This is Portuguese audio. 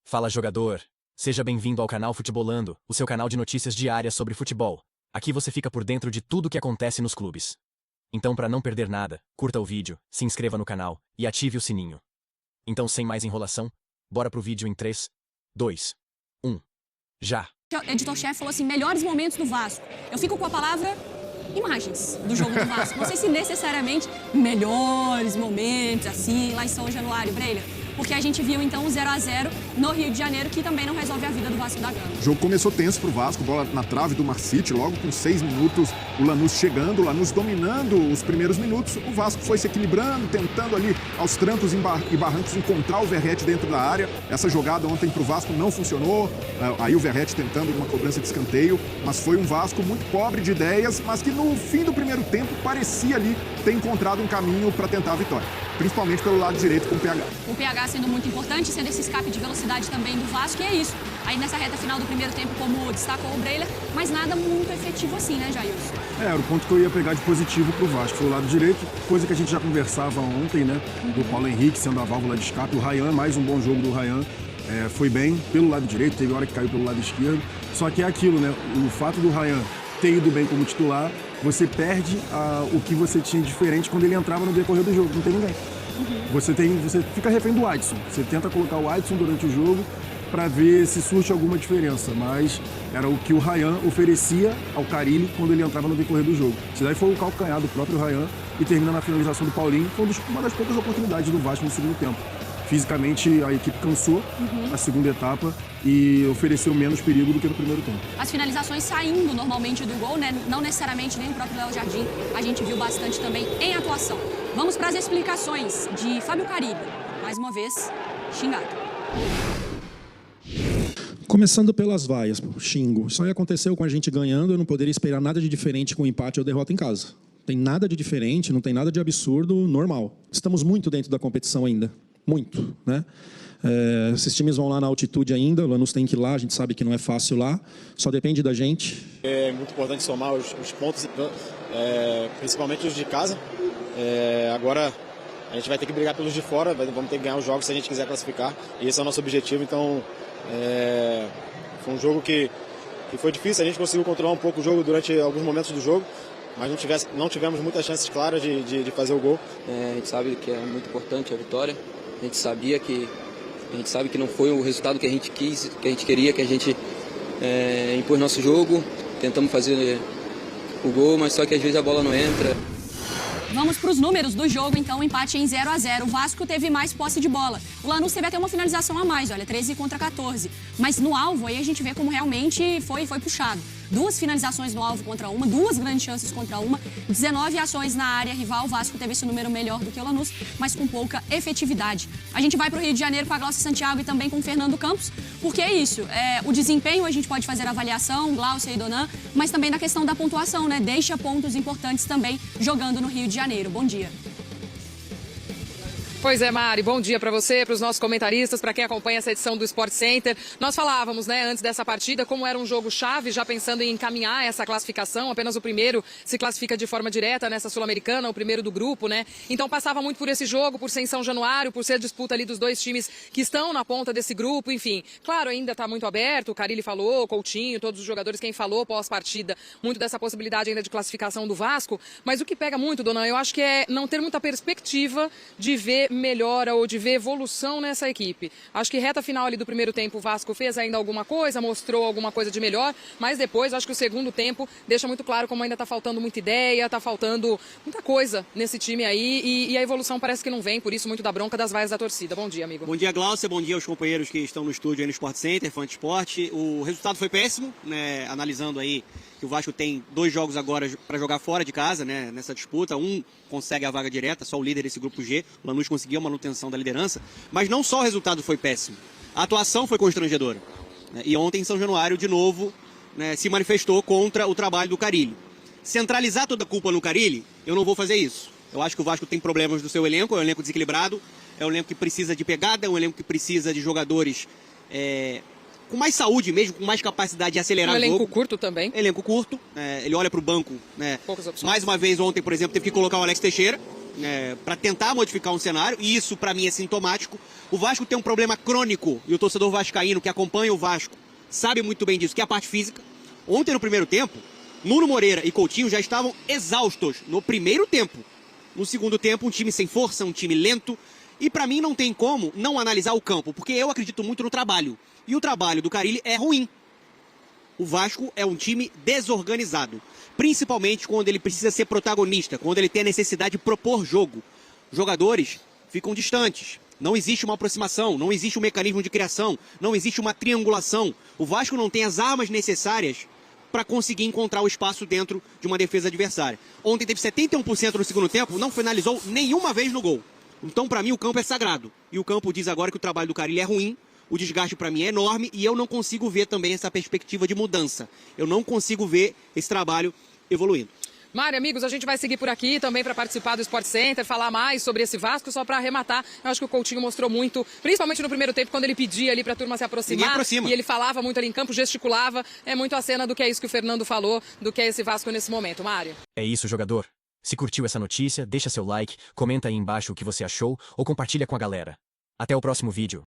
Fala, jogador! Seja bem-vindo ao canal Futebolando, o seu canal de notícias diárias sobre futebol. Aqui você fica por dentro de tudo o que acontece nos clubes. Então, para não perder nada, curta o vídeo, se inscreva no canal e ative o sininho. Então, sem mais enrolação, bora pro vídeo em 3, 2, 1. Já! O editor-chefe falou assim, melhores momentos do Vasco. Eu fico com a palavra imagens do jogo do Vasco. Não sei se necessariamente melhores momentos, assim, lá em São Januário, Breila. Porque a gente viu, então, um 0 a 0 no Rio de Janeiro, que também não resolve a vida do Vasco da Gama. O jogo começou tenso pro Vasco, bola na trave do Marcite, logo com 6 minutos, o Lanús chegando, o Lanús dominando os primeiros minutos, o Vasco foi se equilibrando, tentando ali aos trancos e barrancos encontrar o Verratti dentro da área. Essa jogada ontem pro Vasco não funcionou, aí o Verratti tentando uma cobrança de escanteio, mas foi um Vasco muito pobre de ideias, mas que no fim do primeiro tempo parecia ali ter encontrado um caminho para tentar a vitória, principalmente pelo lado direito com o PH. O PH sendo muito importante, sendo esse escape de velocidade também do Vasco, e é isso. Aí nessa reta final do primeiro tempo, como destacou o Breila, mas nada muito efetivo assim, né, Jailson? Era o ponto que eu ia pegar de positivo pro Vasco, foi o lado direito, coisa que a gente já conversava ontem, né, do Paulo Henrique sendo a válvula de escape, o Ryan, mais um bom jogo do Ryan, foi bem pelo lado direito, teve hora que caiu pelo lado esquerdo, só que é aquilo, né, o fato do Ryan ter ido bem como titular, você perde o que você tinha diferente quando ele entrava no decorrer do jogo, não tem ninguém. Você fica refém do Adson. Você tenta colocar o Adson durante o jogo para ver se surge alguma diferença, mas era o que o Ryan oferecia ao Carille quando ele entrava no decorrer do jogo. Isso daí foi o calcanhar do próprio Ryan e termina na finalização do Paulinho, foi uma das poucas oportunidades do Vasco no segundo tempo. Fisicamente, a equipe cansou na segunda etapa e ofereceu menos perigo do que no primeiro tempo. As finalizações saindo normalmente do gol, né? Não necessariamente nem o próprio Léo Jardim, a gente viu bastante também em atuação. Vamos para as explicações de Fábio Carille, mais uma vez, xingado. Começando pelas vaias, xingo. Isso aí aconteceu com a gente ganhando, eu não poderia esperar nada de diferente com empate ou derrota em casa. Não tem nada de diferente, não tem nada de absurdo, normal. Estamos muito dentro da competição ainda. Muito, né? Esses times vão lá na altitude ainda, o Lanús tem que ir lá, a gente sabe que não é fácil lá, só depende da gente. É muito importante somar os pontos, principalmente os de casa. Agora a gente vai ter que brigar pelos de fora, vamos ter que ganhar os jogos se a gente quiser classificar, e esse é o nosso objetivo. Então foi um jogo que foi difícil, a gente conseguiu controlar um pouco o jogo durante alguns momentos do jogo, mas não tivemos muitas chances claras de fazer o gol. A gente sabe que é muito importante a vitória. A gente sabe que não foi o resultado que a gente quis, que a gente queria, que a gente impôs nosso jogo, tentamos fazer o gol, mas só que às vezes a bola não entra. Vamos para os números do jogo, então, empate em 0 a 0. O Vasco teve mais posse de bola. O Lanús teve até uma finalização a mais, olha, 13 contra 14. Mas no alvo, aí a gente vê como realmente foi puxado. 2 finalizações no alvo contra uma, 2 grandes chances contra uma, 19 ações na área rival. O Vasco teve esse número melhor do que o Lanús, mas com pouca efetividade. A gente vai para o Rio de Janeiro com a Glaucia Santiago e também com o Fernando Campos, porque é isso, o desempenho a gente pode fazer avaliação, Glaucia e Donan, mas também na questão da pontuação, né? Deixa pontos importantes também jogando no Rio de Janeiro. Bom dia. Pois é, Mari, bom dia para você, para os nossos comentaristas, para quem acompanha essa edição do Sport Center. Nós falávamos, né, antes dessa partida, como era um jogo chave, já pensando em encaminhar essa classificação. Apenas o primeiro se classifica de forma direta nessa Sul-Americana, o primeiro do grupo, né? Então passava muito por esse jogo, por ser em São Januário, por ser a disputa ali dos 2 times que estão na ponta desse grupo, enfim. Claro, ainda está muito aberto, o Carille falou, o Coutinho, todos os jogadores, quem falou pós-partida, muito dessa possibilidade ainda de classificação do Vasco. Mas o que pega muito, Dona, eu acho que é não ter muita perspectiva de ver melhora ou de ver evolução nessa equipe. Acho que reta final ali do primeiro tempo o Vasco fez ainda alguma coisa, mostrou alguma coisa de melhor, mas depois acho que o segundo tempo deixa muito claro como ainda está faltando muita ideia, está faltando muita coisa nesse time aí e a evolução parece que não vem, por isso muito da bronca das vaias da torcida. Bom dia, amigo. Bom dia, Glaucia, bom dia aos companheiros que estão no estúdio aí no Sport Center, Fã de Esporte. O resultado foi péssimo, né? Analisando aí que o Vasco tem 2 jogos agora para jogar fora de casa, né, nessa disputa. Um consegue a vaga direta, só o líder desse grupo G. O Lanús conseguiu a manutenção da liderança. Mas não só o resultado foi péssimo, a atuação foi constrangedora. Né? E ontem em São Januário, de novo, né, se manifestou contra o trabalho do Carille. Centralizar toda a culpa no Carille, eu não vou fazer isso. Eu acho que o Vasco tem problemas do seu elenco, é um elenco desequilibrado, é um elenco que precisa de pegada, é um elenco que precisa de jogadores com mais saúde mesmo, com mais capacidade de acelerar o jogo. Elenco curto também. Elenco curto, ele olha para o banco, né? Poucas opções. Mais uma vez ontem, por exemplo, teve que colocar o Alex Teixeira, para tentar modificar um cenário, e isso para mim é sintomático. O Vasco tem um problema crônico, e o torcedor vascaíno que acompanha o Vasco sabe muito bem disso, que é a parte física. Ontem no primeiro tempo, Nuno Moreira e Coutinho já estavam exaustos no primeiro tempo. No segundo tempo, um time sem força, um time lento. E para mim não tem como não analisar o campo, porque eu acredito muito no trabalho. E o trabalho do Carille é ruim. O Vasco é um time desorganizado, principalmente quando ele precisa ser protagonista, quando ele tem a necessidade de propor jogo. Os jogadores ficam distantes, não existe uma aproximação, não existe um mecanismo de criação, não existe uma triangulação. O Vasco não tem as armas necessárias para conseguir encontrar o espaço dentro de uma defesa adversária. Ontem teve 71% no segundo tempo, não finalizou nenhuma vez no gol. Então, para mim, o campo é sagrado. E o campo diz agora que o trabalho do Carille é ruim, o desgaste para mim é enorme e eu não consigo ver também essa perspectiva de mudança. Eu não consigo ver esse trabalho evoluindo. Mário, amigos, a gente vai seguir por aqui também para participar do Sport Center, falar mais sobre esse Vasco, só para arrematar. Eu acho que o Coutinho mostrou muito, principalmente no primeiro tempo, quando ele pedia ali para a turma se aproximar. E ele falava muito ali em campo, gesticulava. É muito a cena do que é isso que o Fernando falou, do que é esse Vasco nesse momento. Mário. É isso, jogador. Se curtiu essa notícia, deixa seu like, comenta aí embaixo o que você achou ou compartilha com a galera. Até o próximo vídeo.